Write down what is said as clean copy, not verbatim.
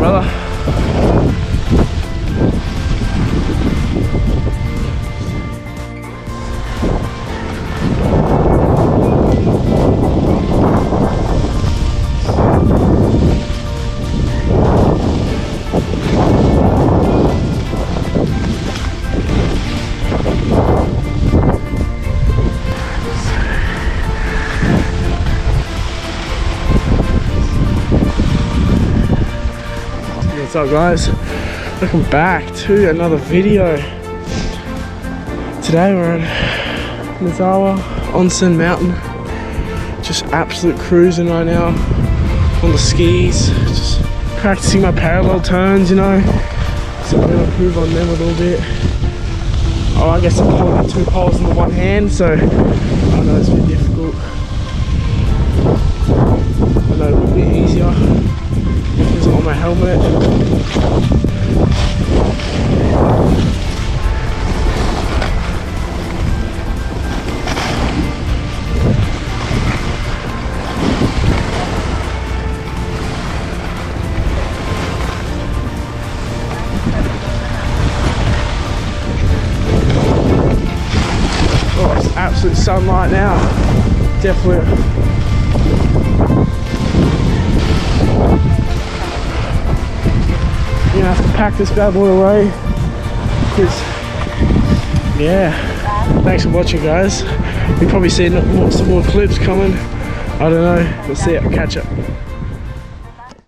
brother. What's up, guys? Welcome back to another video. Today we're at Nozawa Onsen Mountain. Just absolute cruising right now on the skis. Just practicing my parallel turns, you know. So I'm gonna improve on them a little bit. Oh, I guess I'm holding two poles in the one hand, so I know it's a bit difficult. I know it would be easier because on my helmet. Oh, it's absolute sunlight now. Definitely. You have to pack this bad boy away because, yeah. Thanks for watching, guys. You'll probably see some more clips coming. I don't know. We'll see it. Catch up.